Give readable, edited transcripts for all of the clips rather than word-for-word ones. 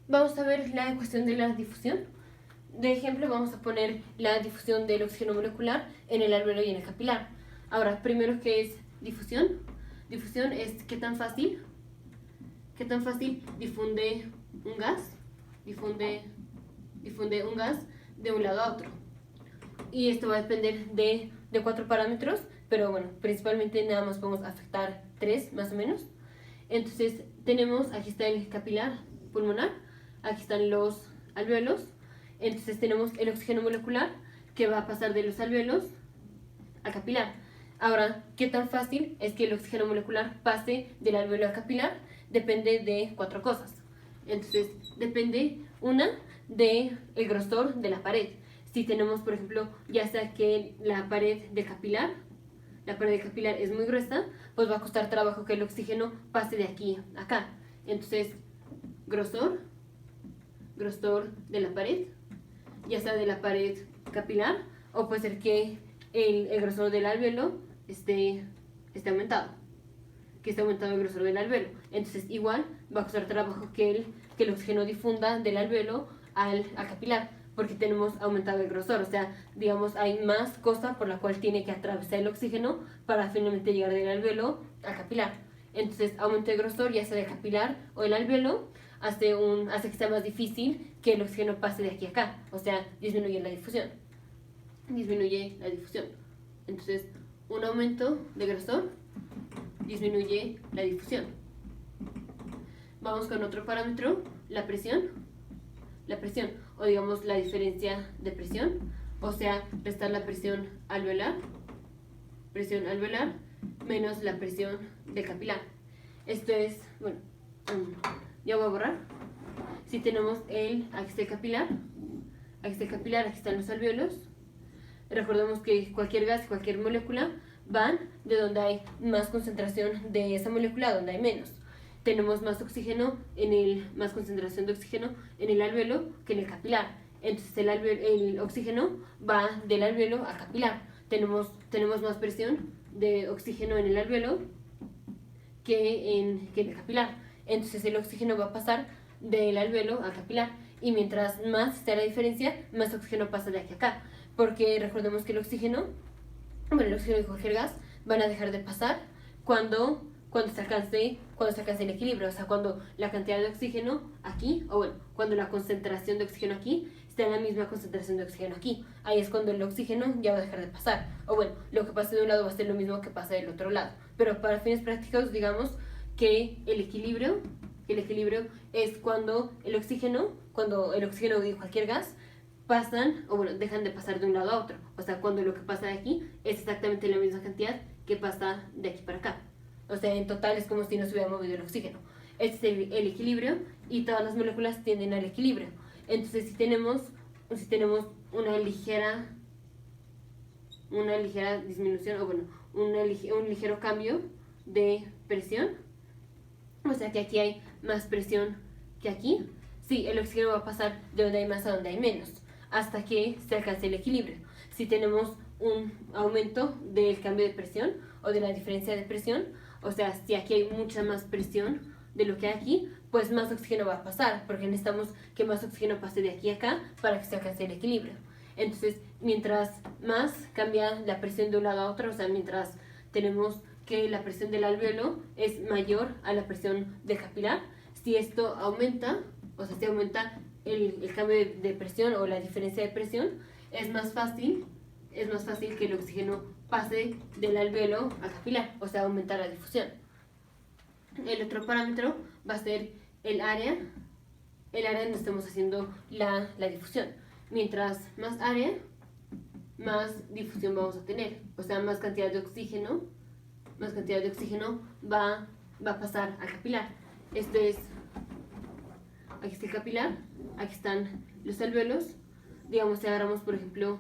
Vamos a ver la cuestión de la difusión. De ejemplo, vamos a poner la difusión del oxígeno molecular en el alveolo y en el capilar. Ahora, primero, ¿qué es difusión? Difusión es qué tan fácil difunde un gas, difunde un gas de un lado a otro. Y esto va a depender de 4 parámetros, pero bueno, principalmente nada más podemos afectar 3 más o menos. Entonces tenemos, aquí está el capilar pulmonar, aquí están los alveolos. Entonces tenemos el oxígeno molecular que va a pasar de los alveolos al capilar. Ahora, ¿qué tan fácil es que el oxígeno molecular pase del alveolo al capilar? Depende de 4 cosas. Entonces, depende, una, del grosor de la pared. Si tenemos, por ejemplo, ya sea que la pared del capilar es muy gruesa, pues va a costar trabajo que el oxígeno pase de aquí a acá. Entonces, grosor de la pared, ya sea de la pared capilar, o puede ser que el grosor del alveolo esté aumentado, que esté aumentado el grosor del alveolo. Entonces, igual va a costar trabajo que el oxígeno difunda del alveolo al capilar, porque tenemos aumentado el grosor, o sea, digamos, hay más cosa por la cual tiene que atravesar el oxígeno para finalmente llegar del alveolo al capilar. Entonces, aumento de grosor, ya sea del capilar o del alveolo, hace que sea más difícil que el oxígeno pase de aquí a acá, o sea, disminuye la difusión. Entonces, un aumento de grosor disminuye la difusión. Vamos con otro parámetro, la presión, o digamos la diferencia de presión, o sea, restar la presión alveolar menos la presión del capilar. Esto es, bueno, ya voy a borrar. Si tenemos aquí está el capilar, aquí están los alveolos. Recordemos que cualquier gas y cualquier molécula van de donde hay más concentración de esa molécula a donde hay menos. Tenemos más concentración de oxígeno en el alveolo que en el capilar. Entonces el oxígeno va del alveolo al capilar. Tenemos más presión de oxígeno en el alveolo que en el capilar. Entonces el oxígeno va a pasar del alveolo al capilar. Y mientras más esté la diferencia, más oxígeno pasa de aquí a acá. Porque recordemos que el oxígeno y cualquier gas van a dejar de pasar cuando se alcance el equilibrio, o sea, cuando la cantidad de oxígeno aquí, o bueno, cuando la concentración de oxígeno aquí está en la misma concentración de oxígeno aquí. Ahí es cuando el oxígeno ya va a dejar de pasar. O bueno, lo que pase de un lado va a ser lo mismo que pasa del otro lado. Pero para fines prácticos, digamos que el equilibrio es cuando el oxígeno y cualquier gas pasan, o bueno, dejan de pasar de un lado a otro. O sea, cuando lo que pasa de aquí es exactamente la misma cantidad que pasa de aquí para acá. O sea, en total es como si no se hubiera movido el oxígeno. Este es el equilibrio y todas las moléculas tienden al equilibrio. Entonces, si tenemos una ligera disminución, o bueno, un ligero cambio de presión, o sea que aquí hay más presión que aquí, sí, el oxígeno va a pasar de donde hay más a donde hay menos, hasta que se alcance el equilibrio. Si tenemos un aumento del cambio de presión o de la diferencia de presión, o sea, si aquí hay mucha más presión de lo que hay aquí, pues más oxígeno va a pasar, porque necesitamos que más oxígeno pase de aquí a acá para que se alcance el equilibrio. Entonces, mientras más cambia la presión de un lado a otro, o sea, mientras tenemos que la presión del alveolo es mayor a la presión del capilar, si esto aumenta, o sea, si aumenta el cambio de presión o la diferencia de presión, es más fácil que el oxígeno pase del alveolo al capilar, o sea, aumentar la difusión. El otro parámetro va a ser el área donde estamos haciendo la difusión. Mientras más área, más difusión vamos a tener, o sea, más cantidad de oxígeno va a pasar al capilar. Esto es, aquí está el capilar, aquí están los alveolos. Digamos, si agarramos, por ejemplo,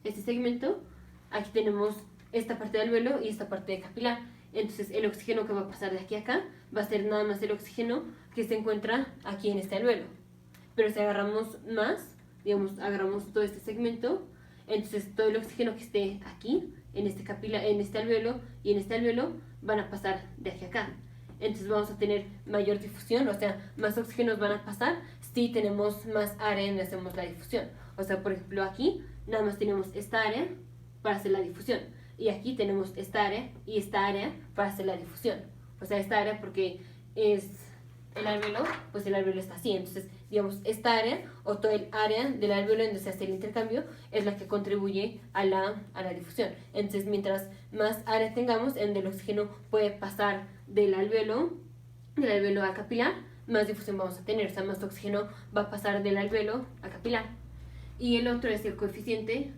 este segmento, aquí tenemos esta parte del alveolo y esta parte de capilar. Entonces, el oxígeno que va a pasar de aquí a acá va a ser nada más el oxígeno que se encuentra aquí en este alveolo. Pero si agarramos más, digamos, agarramos todo este segmento, entonces todo el oxígeno que esté aquí, en este alveolo y en este alveolo, van a pasar de aquí a acá. entonces vamos a tener mayor difusión, o sea, más oxígenos van a pasar si tenemos más área donde hacemos la difusión. O sea, por ejemplo, aquí nada más tenemos esta área para hacer la difusión, y aquí tenemos esta área y esta área para hacer la difusión. O sea, esta área porque es el alvéolo, pues el alvéolo está así, entonces digamos esta área o todo el área del alvéolo donde se hace el intercambio es la que contribuye a la difusión. Entonces mientras más área tengamos en donde el oxígeno puede pasar del alvéolo al capilar, más difusión vamos a tener, o sea, más oxígeno va a pasar del alvéolo al capilar. Y el otro es el coeficiente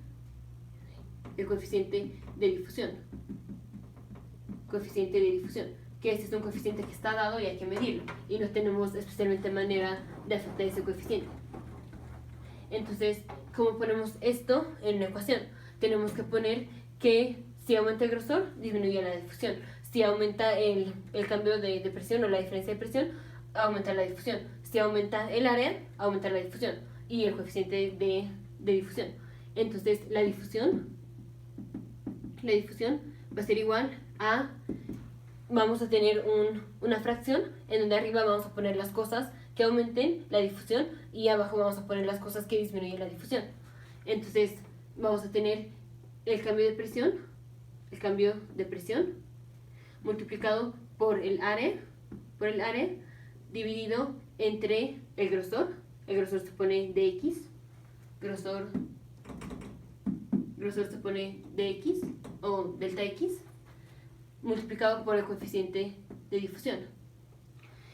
de difusión. Coeficiente de difusión, que este es un coeficiente que está dado y hay que medirlo, y no tenemos especialmente manera de afectar ese coeficiente. Entonces, ¿cómo ponemos esto en una ecuación? Tenemos que poner que si aumenta el grosor, disminuye la difusión. Si aumenta el cambio de presión o la diferencia de presión, aumenta la difusión. Si aumenta el área, aumenta la difusión y el coeficiente de difusión. Entonces, la difusión va a ser igual a, vamos a tener una fracción en donde arriba vamos a poner las cosas que aumenten la difusión y abajo vamos a poner las cosas que disminuyen la difusión. Entonces vamos a tener el cambio de presión multiplicado por el área dividido entre el grosor se pone dx, grosor se pone dx o delta x, multiplicado por el coeficiente de difusión.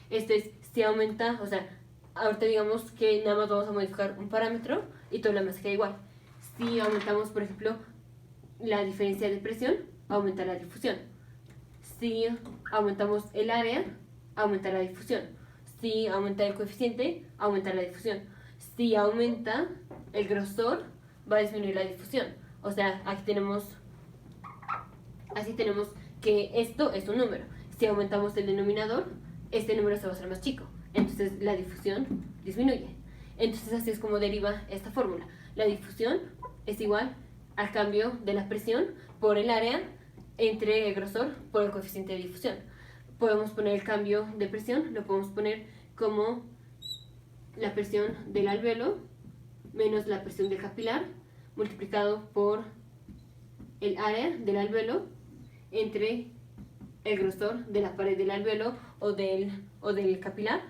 Esto es si aumenta, o sea, ahorita digamos que nada más vamos a modificar un parámetro y todo lo demás queda igual. Si aumentamos, por ejemplo, la diferencia de presión, aumenta la difusión. Si aumentamos el área, aumenta la difusión. Si aumenta el coeficiente, aumenta la difusión. Si aumenta el grosor, va a disminuir la difusión. O sea, aquí tenemos que esto es un número. Si aumentamos el denominador, este número se va a hacer más chico. Entonces la difusión disminuye. Entonces así es como deriva esta fórmula. La difusión es igual al cambio de la presión por el área entre el grosor por el coeficiente de difusión. Podemos poner el cambio de presión, lo podemos poner como la presión del alvéolo menos la presión del capilar multiplicado por el área del alvéolo entre el grosor de la pared del alvéolo o del capilar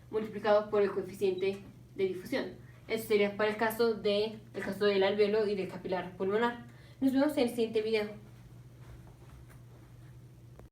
multiplicado por el coeficiente de difusión. Eso sería para el caso del alvéolo y del capilar pulmonar. Nos vemos en el siguiente video.